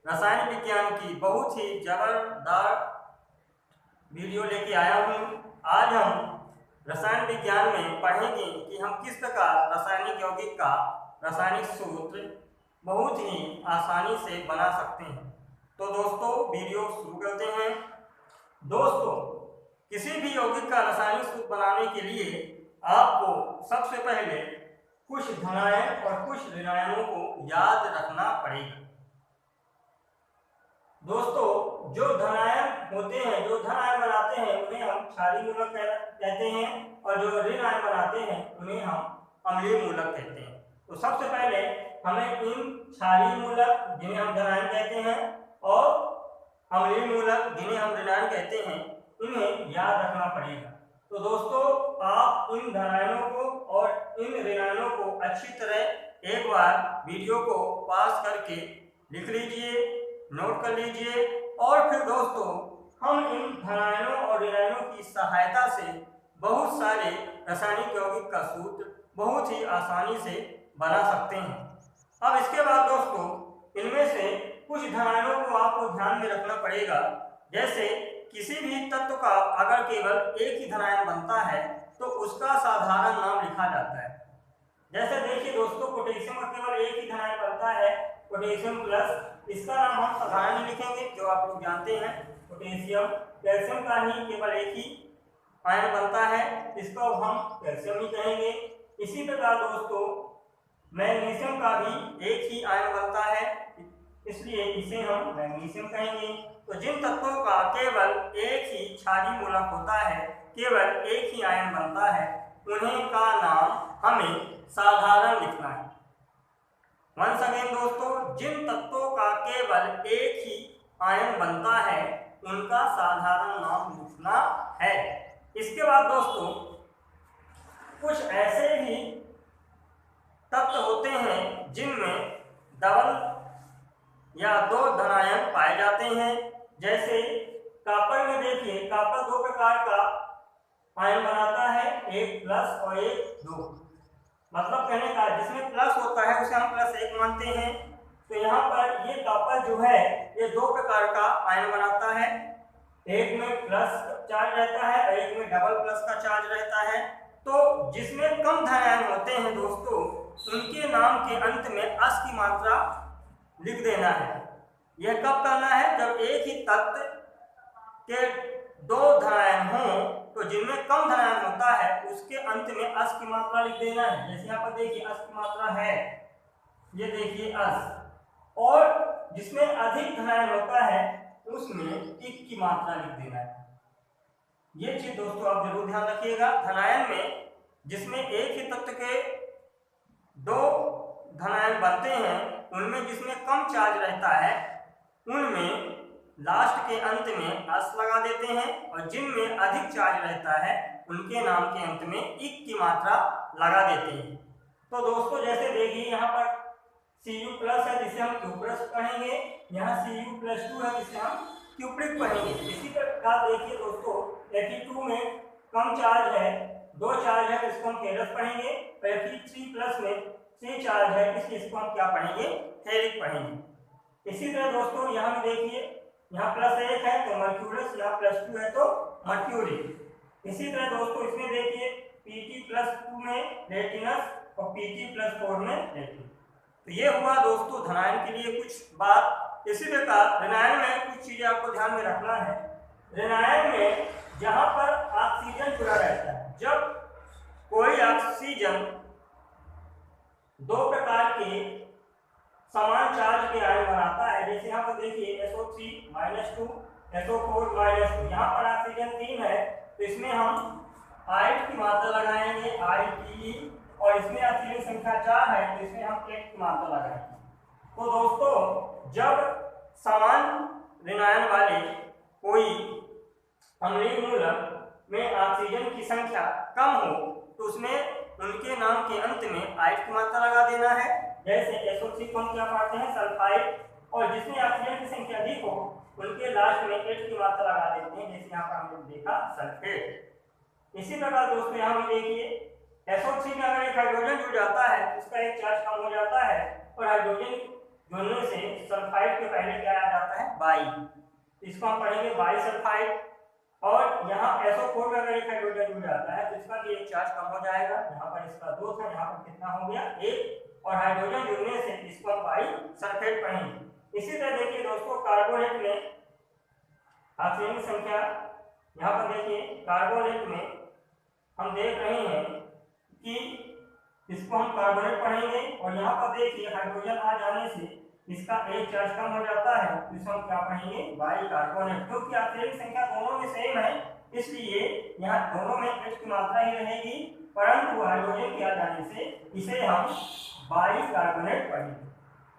रसायन विज्ञान की बहुत ही जबरदस्त वीडियो लेके आया हूँ। आज हम रसायन विज्ञान में पढ़ेंगे कि हम किस प्रकार रासायनिक यौगिक का रासायनिक सूत्र बहुत ही आसानी से बना सकते हैं। तो दोस्तों वीडियो शुरू करते हैं। दोस्तों, किसी भी यौगिक का रासायनिक सूत्र बनाने के लिए आपको सबसे पहले कुछ धनायन और कुछ ऋणायनों को याद रखना पड़ेगा। दोस्तों, जो धनायन होते हैं, जो धन आयन बनाते हैं, उन्हें हम क्षारीय मूलक कहते हैं और जो ऋण आयन बनाते हैं उन्हें हम अम्लीय मूलक कहते हैं। तो सबसे पहले हमें इन क्षारीय मूलक जिन्हें हम धनायन कहते हैं और अम्लीय मूलक जिन्हें हम ऋणायन कहते हैं, इन्हें याद रखना पड़ेगा। तो दोस्तों, आप इन धनायनों को और इन ऋणायनों को अच्छी तरह एक बार वीडियो को पास करके लिख लीजिए, नोट कर लीजिए और फिर दोस्तों हम इन धनायनों और ऋणायनों की सहायता से बहुत सारे रासायनिक यौगिक का सूत्र बहुत ही आसानी से बना सकते हैं। अब इसके बाद दोस्तों इनमें से कुछ धनायनों को आपको ध्यान में रखना पड़ेगा। जैसे किसी भी तत्व का अगर केवल एक ही धनायन बनता है तो उसका साधारण नाम लिखा जाता है। जैसे देखिए दोस्तों, पोटेशियम का केवल एक ही धनायन बनता है, पोटेशियम प्लस, इसका नाम हम साधारण लिखेंगे जो आप लोग जानते हैं पोटेशियम। कैल्शियम का ही केवल एक ही आयन बनता है, इसको हम कैल्शियम ही कहेंगे। इसी प्रकार दोस्तों मैग्नीशियम का भी एक ही आयन बनता है, इसलिए इसे हम मैग्नीशियम कहेंगे। तो जिन तत्वों का केवल एक ही क्षारीय मूलक होता है, केवल एक ही आयन बनता है, उन्हें का नाम हमें साधारण लिखना है। वंस अगेन दोस्तों, जिन तत्वों का केवल एक ही आयन बनता है उनका साधारण नाम लिखना है। इसके बाद दोस्तों कुछ ऐसे ही तत्व होते हैं जिनमें डबल या दो धनायन पाए जाते हैं। जैसे कॉपर में देखिए, कॉपर दो प्रकार का आयन बनाता है, एक प्लस और एक दो। मतलब कहने का जिसमें प्लस होता है उसे हम प्लस एक मानते हैं। तो यहाँ पर ये कॉपर जो है ये दो प्रकार का आयन बनाता है, एक में प्लस चार्ज रहता है और एक में डबल प्लस का चार्ज रहता है। तो जिसमें कम धनायन होते हैं दोस्तों उनके नाम के अंत में अस की मात्रा लिख देना है। यह कब करना है? जब एक ही तत्व के दो धनायन हों तो जिनमें कम धनायन होता है उसके अंत में अस की मात्रा लिख देना है। जैसे यहाँ पर देखिए अस की मात्रा है, ये देखिए अस, और जिसमें अधिक धनायन होता है उसमें इक की मात्रा लिख देना है। ये चीज दोस्तों आप जरूर ध्यान रखिएगा। धनायन में जिसमें एक ही तत्व के दो धनायन बनते हैं उनमें जिसमें कम चार्ज रहता है उनमें लास्ट के अंत में अस लगा देते हैं और जिनमें अधिक चार्ज रहता है उनके नाम के अंत में इक की मात्रा लगा देते हैं। तो दोस्तों जैसे देखिए यहाँ पर Cu प्लस है जिसे हम क्यूप्रस पढ़ेंगे, यहाँ Cu+2 है जिसे हम क्यूप्रिक पढ़ेंगे। इसी प्रकार देखिए दोस्तों Fe2 में कम चार्ज है, दो चार्ज है, इसको हम फेरस पढ़ेंगे। Fe3+ में 3 चार्ज है, इसलिए इसको हम क्या पढ़ेंगे? फेरिक पढ़ेंगे। इसी तरह दोस्तों यहाँ भी देखिए, यहाँ +1 है तो मर्क्यूरस, यहाँ +2 है तो मर्क्यूरी। इसी तरह दोस्तों इसमें देखिए Pt+2 में रेटिनस और Pt+4 में रेटिन। तो ये हुआ दोस्तों धनायन के लिए कुछ बात। इसी प्रकार ऋणायन में कुछ चीजें आपको ध्यान में रखना है। ऋणायन में जहां पर ऑक्सीजन जुड़ा रहता है, जब कोई ऑक्सीजन दो प्रकार के समान चार्ज के आयन बनाता है, जैसे यहाँ पर देखिए SO3-2 SO4-2, यहाँ पर ऑक्सीजन 3 है तो इसमें हम आइट की मात्रा लगाएंगे ITE, और इसमें ऑक्सीजन संख्या 4 है तो इसमें हम एक की मात्रा लगाएंगे। तो दोस्तों जब समान ऋणायन वाले कोई अम्लीय मूलक में ऑक्सीजन की संख्या कम हो तो उसमें उनके नाम के अंत में आइट की मात्रा लगा देना है। जैसे SO3 को हम क्या पढ़ते हैं? सल्फाइड, और जिसमें ऑक्सीजन की संख्या अधिक हो उनके लास्ट में एट की मात्रा लगा देते हैं, जैसे यहाँ पर हमने देखा सल्फेट। इसी प्रकार दोस्तों यहाँ भी देखिए SO3 में अगर एक हाइड्रोजन जुड़ जाता है तो उसका एक चार्ज कम हो जाता है और हाइड्रोजन जुड़ने से सल्फाइड के पहले क्या आ जाता है, बाई। इसको हम पढ़ेंगे बाई सल्फाइड। और यहाँ SO4 में अगर एक हाइड्रोजन जुड़ जाता है तो इसका भी एक चार्ज कम हो जाएगा। यहाँ पर इसका 2 था, यहाँ पर कितना हो गया, 1। और हाइड्रोजन जुड़ने से इसको हम बाई सल्फेट पढ़ेंगे। इसी तरह देखिए दोस्तों, कार्बोनेट में ऑक्सीजन की संख्या, यहाँ पर देखिए कार्बोनेट में हम देख रहे हैं कि इसको हम कार्बोनेट पढ़ेंगे। और यहाँ पर देखिए हाइड्रोजन आ जाने से इसका एक चार्ज कम हो जाता है, तो इसको हम क्या पढ़ेंगे, बाई कार्बोनेट। क्योंकि ऑक्सीजन की संख्या दोनों में सेम है, इसलिए यहाँ दोनों में H की मात्रा ही रहेगी, परंतु हाइड्रोजन के आ जाने से इसे हम बाई कार्बोनेट पढ़ेंगे।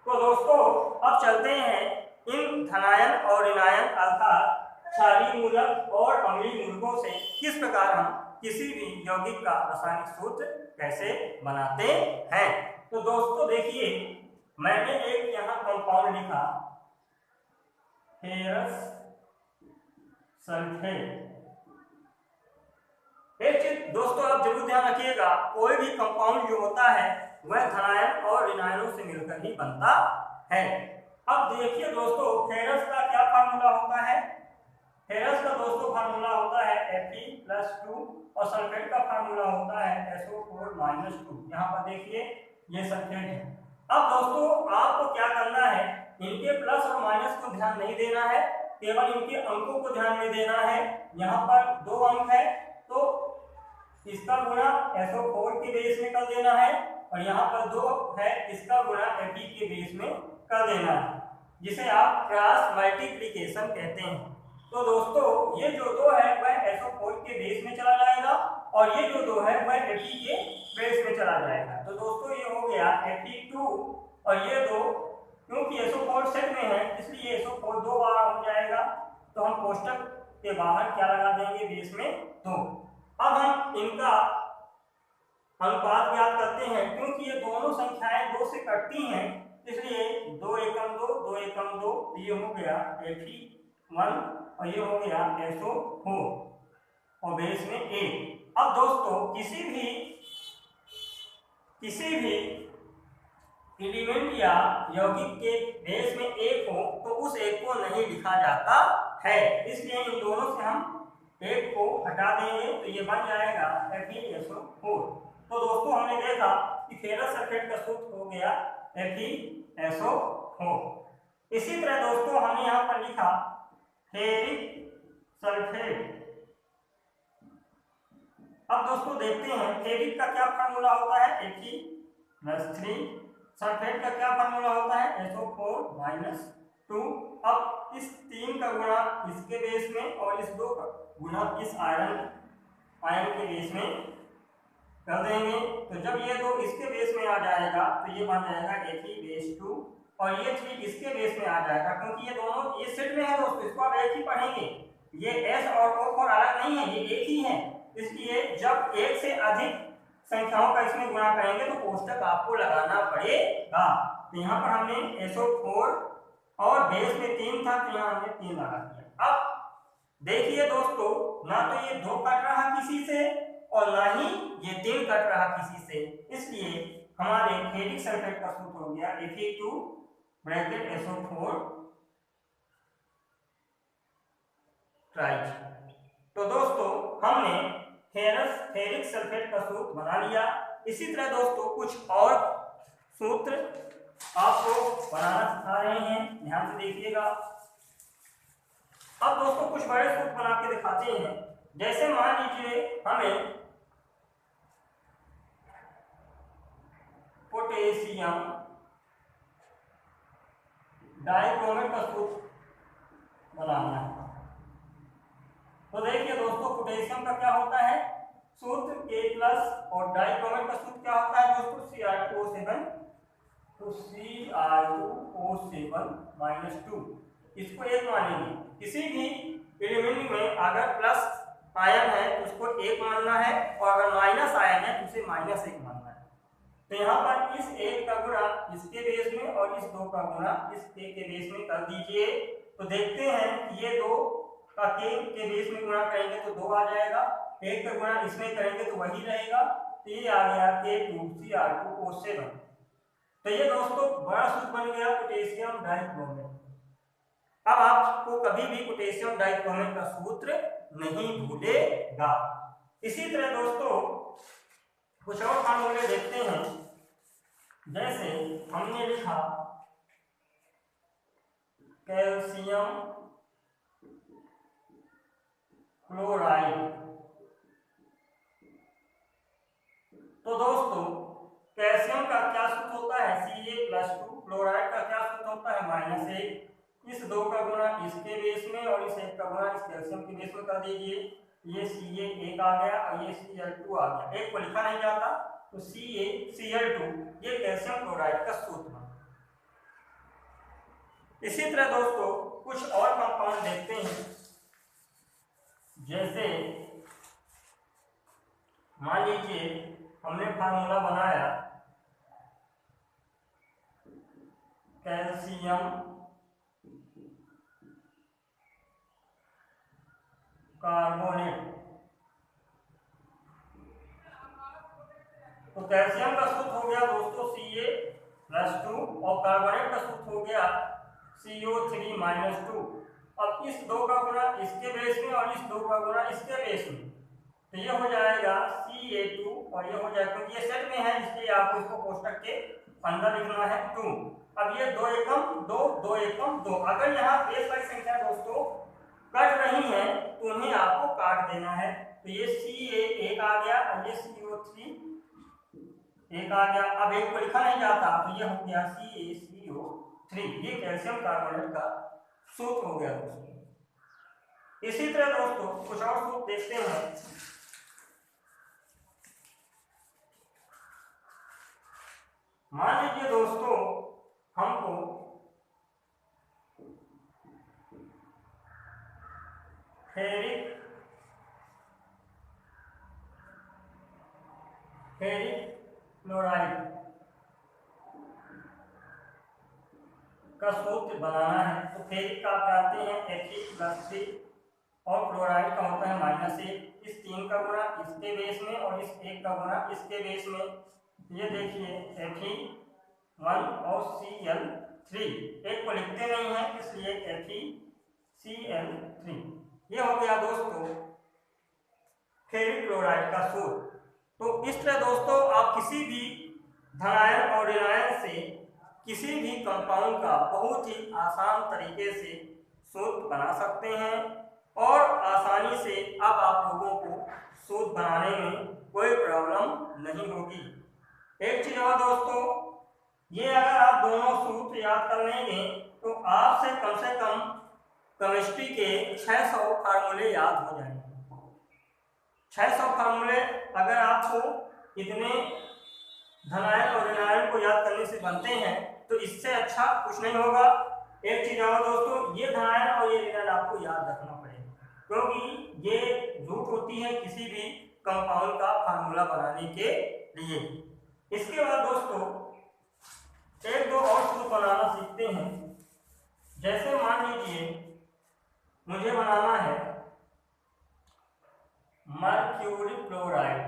तो दोस्तों अब चलते हैं इन धनायन और ऋणायन अर्थात क्षारीय मूलक और अम्लीय मूलकों से किस प्रकार हम किसी भी यौगिक का रासायनिक सूत्र कैसे बनाते हैं। तो दोस्तों देखिए, मैंने एक यहाँ कंपाउंड लिखा फेरस सल्फेट। एक चीज दोस्तों आप जरूर ध्यान रखिएगा, कोई भी कंपाउंड जो होता है वह धनायन और ऋणायनों से मिलकर ही बनता है। अब देखिए दोस्तों, फेरस का क्या फार्मूला होता है। फेरस का दोस्तों फार्मूला होता है Fe+2 और सल्फेट का फार्मूला होता है SO4-2। यहाँ पर देखिए ये सल्फेट है। अब दोस्तों आपको क्या करना है, इनके प्लस और माइनस को ध्यान नहीं देना है, केवल इनके अंकों को ध्यान में देना है। यहाँ पर 2 अंक है तो इसका गुणा SO4 के बेस में कर देना है, और यहाँ पर 2 है, इसका गुणा Fe के बेस में कर देना है, जिसे आप क्रॉस मल्टीप्लिकेशन कहते हैं। तो दोस्तों ये जो 2 है वह SO4 के बेस में चला जाएगा, और ये जो 2 है वह Fe के बेस में चला जाएगा। तो दोस्तों ये हो गया Fe2, और ये 2 क्योंकि SO4 सेट में है इसलिए SO4 2 बार हो जाएगा, तो हम कोष्टक के बाहर क्या लगा देंगे, बेस में 2। अब हम इनका अनुपात ज्ञात करते हैं, क्योंकि ये दोनों संख्याएं 2 से कटती हैं, इसलिए 2 एकम 2 2 एकम 2, ये हो गया Fe1 और ये हो गया SO4 और बेस में 1। अब दोस्तों किसी भी एलिमेंट या यौगिक के बेस में 1 हो तो उस 1 को नहीं लिखा जाता है, इसलिए इन दोनों से हम 1 को हटा देंगे, तो ये बन जाएगा FeSO4। तो दोस्तों हमने देखा कि फेरस सल्फेट का सूत्र हो गया FeSO4। इसी तरह दोस्तों हमने यहाँ पर लिखा फेरिक सल्फेट। अब दोस्तों देखते हैं फेरिक का क्या फार्मूला होता है, Fe+3। सल्फेट का क्या फार्मूला होता है, SO4-2। अब इस 3 का गुणा इसके बेस में और इस 2 का गुणा इस आयन के बेस में कर देंगे, तो जब ये 2 इसके बेस में आ जाएगा तो ये बन जाएगा Fe2, और ये 3 इसके बेस में आ जाएगा, क्योंकि ये दोनों ये सेट में है दोस्तों, इसको आप एक ही पढ़ेंगे। ये S और O4 अलग नहीं है, ये एक ही है, इसलिए जब एक से अधिक संख्याओं का इसमें गुणा करेंगे तो कोष्टक आपको लगाना पड़ेगा। तो यहाँ पर हमने SO4 और बेस में 3 था, तो यहाँ हमने 3 लगा दिया। अब देखिए दोस्तों, ना तो ये 2 कट रहा किसी से और ना ही ये 3 कट रहा किसी से, इसलिए हमारे फेरिक सल्फेट का सूत्र हो गया Fe2(SO4 ट्राइज। तो दोस्तों हमने फेरिक सल्फेट का सूत्र बना लिया। इसी तरह दोस्तों कुछ और सूत्र आपको बनाना सिखा रहे हैं, ध्यान से देखिएगा। अब दोस्तों कुछ बड़े सूत्र बना के दिखाते हैं। जैसे मान लीजिए हमें पोटेशियम डाइक्रोमेट का सूत्र बनाना है। तो देखिए दोस्तों, पोटेशियम का क्या होता है सूत्र K+ और डाइक्रोमेट का सूत्र क्या होता है दोस्तों Cr2O7, तो Cr2O7-2। इसको एक मानेंगे। किसी भी एलिमेंट में अगर प्लस आयन है तो उसको 1 मानना है, और अगर माइनस आयन है तो उसे -1 मानना है। तो यहाँ पर इस 1 का गुणा इसके बेस में और इस 2 का गुणा इस K के बेस में कर दीजिए। तो देखते हैं कि ये 2 का K के बेस में गुणा करेंगे तो 2 आ जाएगा, 1 का गुणा इसमें करेंगे तो वही रहेगा, तो ये आ गया K2Cr2O7। तो ये दोस्तों बड़ा सूत्र बन गया पोटेशियम डाइक्रोमेट। अब आपको कभी भी पोटेशियम डाइक्रोमेट का सूत्र नहीं भूलेगा। इसी तरह दोस्तों कुछ और फार्मूले देखते हैं। जैसे हमने लिखा कैल्शियम क्लोराइड, तो दोस्तों कैल्शियम का क्या सूत्र होता है Ca+2, क्लोराइड का क्या सूत्र होता है -1। इस 2 का गुणा इसके बेस में और इस 1 का गुणा इस कैल्शियम के बेस में कर दीजिए। ये Ca1 आ गया और ये Cl2 आ गया। एक को लिखा नहीं जाता तो CaCl2 ये कैल्शियम क्लोराइड का सूत्र है। इसी तरह दोस्तों कुछ और कंपाउंड देखते हैं। जैसे मान लीजिए हमने फार्मूला बनाया कैल्शियम कार्बोनेट, तो कैल्शियम का सूत्र हो गया दोस्तों Ca+2 और कार्बोनेट का सूत्र हो गया CO3-2। अब इस 2 का गुणा इसके बेस में और इस 2 का गुणा इसके बेस में, तो ये हो जाएगा Ca2 और ये हो जाएगा, क्योंकि ये सेट में है इसलिए आपको इसको कोष्टक के अंदर लिखना है 2। अब ये 2 एकम 2 2 एकम 2, अगर यहाँ बेस वाली संख्या दोस्तों कट रही है तो उन्हें आपको काट देना है। तो ये Ca1 आ गया और ये CO3 1 आ गया। अब एक को लिखा नहीं जाता तो ये हो गया CaCO3, ये कैल्शियम कार्बोनेट का सूत्र हो गया दोस्तों। इसी तरह दोस्तों कुछ और सूत्र देखते हैं। मान लीजिए दोस्तों हमको फेरिक क्लोराइड का सूत्र बनाना है। तो फेरिक का आप जानते हैं Fe+3 और क्लोराइड का होता है -1। इस 3 का गुणा इसके बेस में और इस 1 का गुणा इसके बेस में। ये देखिए Fe1 और Cl3, एक को लिखते नहीं है इसलिए FeCl3। ये हो गया दोस्तों फेरिक क्लोराइड का सूत्र। तो इस तरह दोस्तों आप किसी भी धनायन और ऋणायन से किसी भी कंपाउंड का बहुत ही आसान तरीके से सूत्र बना सकते हैं और आसानी से अब आप लोगों को सूत्र बनाने में कोई प्रॉब्लम नहीं होगी। एक चीज और दोस्तों, ये अगर आप दोनों सूत्र याद कर लेंगे तो आपसे कम केमिस्ट्री के 600 फार्मूले याद हो जाएंगे। 600 फार्मूले अगर आपको इतने धनायन और ऋणायन को याद करने से बनते हैं तो इससे अच्छा कुछ नहीं होगा। एक चीज और दोस्तों, ये धनायन और ये ऋणायन आपको याद रखना पड़ेगा, क्योंकि ये जरूरत होती है किसी भी कंपाउंड का फार्मूला बनाने के लिए। इसके बाद दोस्तों एक दो और सूत्र बनाना सीखते हैं। जैसे मान लीजिए मुझे बनाना है मर्क्यूरी क्लोराइड,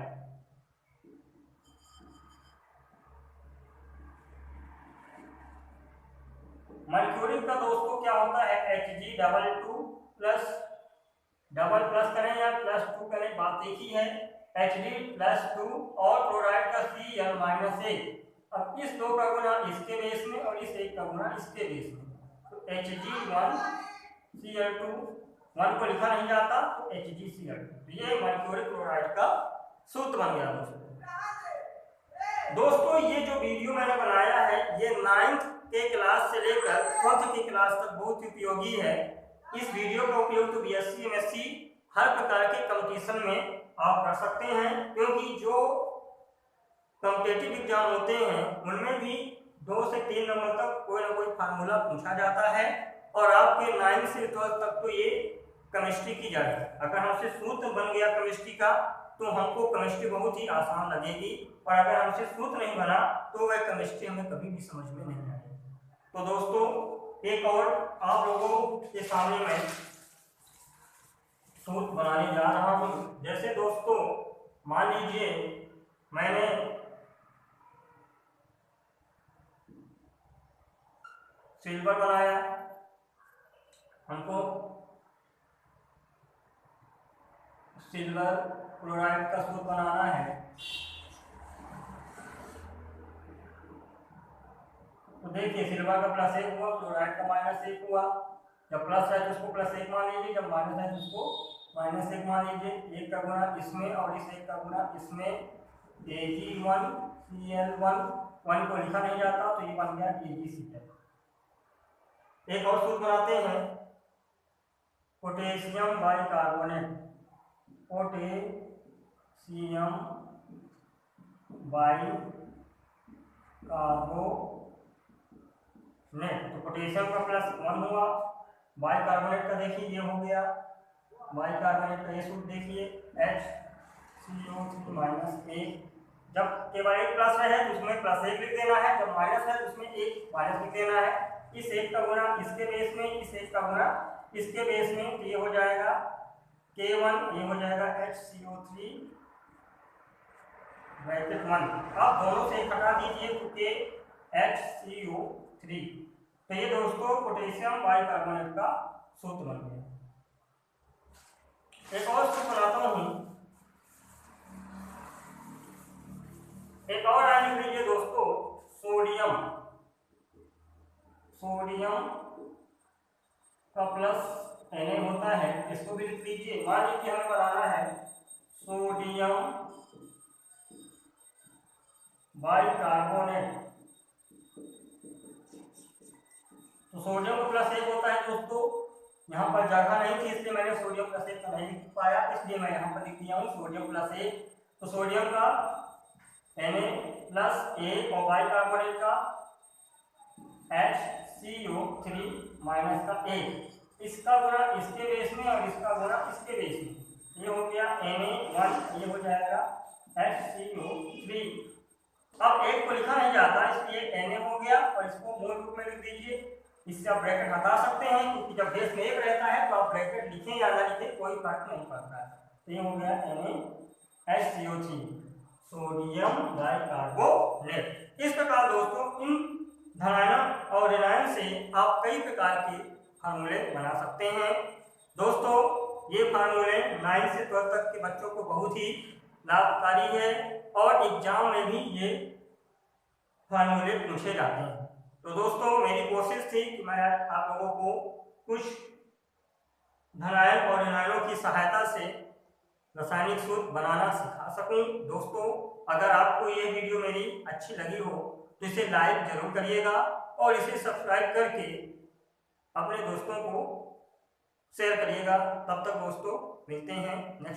मर्क्यूरी का दोस्तों क्या होता है Hg+2 प्लस डबल प्लस करें या +2 करें बात एक ही है, Hg+2 और क्लोराइड का Cl-1। अब इस 2 का गुणा इसके बेस में और इस 1 का गुणा इसके बेस में, तो Hg1 Cl2, 1 को लिखा नहीं जाता तो HgCl2। ये मर्क्यूरी क्लोराइड का सूत्र बन गया दोस्तों। दोस्तों ये जो वीडियो मैंने बनाया है ये 9th के क्लास से लेकर 12th की क्लास तक बहुत उपयोगी है। इस वीडियो का उपयोग तो BSc MSc हर प्रकार के कंपटीशन में आप कर सकते हैं, क्योंकि जो कॉम्पिटिटिव एग्जाम होते हैं उनमें भी 2 से 3 नंबर तक कोई ना कोई फार्मूला पूछा जाता है और आपके 9th से 12th तक तो ये केमिस्ट्री की जाएगी। अगर हमसे सूत्र बन गया केमिस्ट्री का तो हमको केमिस्ट्री बहुत ही आसान लगेगी, और अगर हमसे सूत्र नहीं बना तो वह केमिस्ट्री हमें कभी भी समझ में नहीं आएगी। तो दोस्तों एक और आप लोगों के सामने मैं सूत्र बनाने जा रहा हूँ। जैसे दोस्तों मान लीजिए मैंने सिल्वर बनाया, हमको सिल्वर क्लोराइड का सूत्र बनाना है। तो देखिए सिल्वर का +1 हुआ, क्लोराइड का -1 हुआ। जब प्लस है तो उसको +1 मान लीजिए, जब माइनस है तो उसको -1 मान लीजिए। 1 का गुना इसमें और इस 1 का गुना इसमें, Ag1Cl1, 1 को लिखा नहीं जाता तो ये बन गया AgCl। एक और सूत्र बनाते हैं, पोटेशियम बाइकार्बोनेट, पोटेशियम बाइकार्बोनेट। तो पोटेशियम का +1 हुआ, बाइकार्बोनेट का देखिए ये हो गया, बाइकार्बोनेट का ये सूत्र देखिए HCO3 -1। जब केवल एक प्लस है तो उसमें +1 लिख देना है, जब माइनस है तो उसमें एक माइनस लिख देना है। इस एक का गुना इसके बेस में, इस एक का गुना इसके बेस में, तो ये हो जाएगा K1, ये हो जाएगा HCO3 ब्रैकेट 1। अब दोनों से हटा दीजिए तो KHCO3। तो ये दोस्तों पोटेशियम बाइकार्बोनेट का सूत्र बन गया। एक और सूत्र बनाता हूँ, एक और आयन लिख लीजिए दोस्तों, सोडियम। सोडियम का +Na होता है, इसको भी लिख लीजिए। मान लीजिए हमें बनाना है सोडियम बाइकार्बोनेट। तो सोडियम का +1 होता है दोस्तों, यहाँ पर जगह नहीं थी इसलिए मैंने सोडियम +1 का नहीं लिख पाया, इसलिए मैं यहाँ पर लिख दिया हूँ सोडियम +1। तो सोडियम का Na+1 और बाइकार्बोनेट का HCO3 का 1, इसका गुना इसके बेस में और इसका गुना इसके बेस में, ये हो गया Na1, ये हो जाएगा HCO3। अब एक को लिखा नहीं जाता इसलिए Na हो गया और इसको मूल रूप में लिख दीजिए। इससे आप ब्रैकेट हटा सकते हैं, क्योंकि जब बेस में 1 रहता है तो आप ब्रैकेट लिखें या ना लिखें कोई फर्क नहीं पड़ता है। तो ये हो गया NaHCO3, सोडियम बाइकार्बोनेट। इस प्रकार दोस्तों इन धनायन और ऋणायन से आप कई प्रकार के फार्मूले बना सकते हैं। दोस्तों ये फार्मूले 9 से 12 तक के बच्चों को बहुत ही लाभकारी है और एग्जाम में भी ये फार्मूले पूछे जाते हैं। तो दोस्तों मेरी कोशिश थी कि मैं आप लोगों को कुछ धनायन और ऋणायनों की सहायता से रासायनिक सूत्र बनाना सिखा सकूं। दोस्तों अगर आपको ये वीडियो मेरी अच्छी लगी हो तो इसे लाइक जरूर करिएगा और इसे सब्सक्राइब करके अपने दोस्तों को शेयर करिएगा। तब तक दोस्तों मिलते हैं नेक्स्ट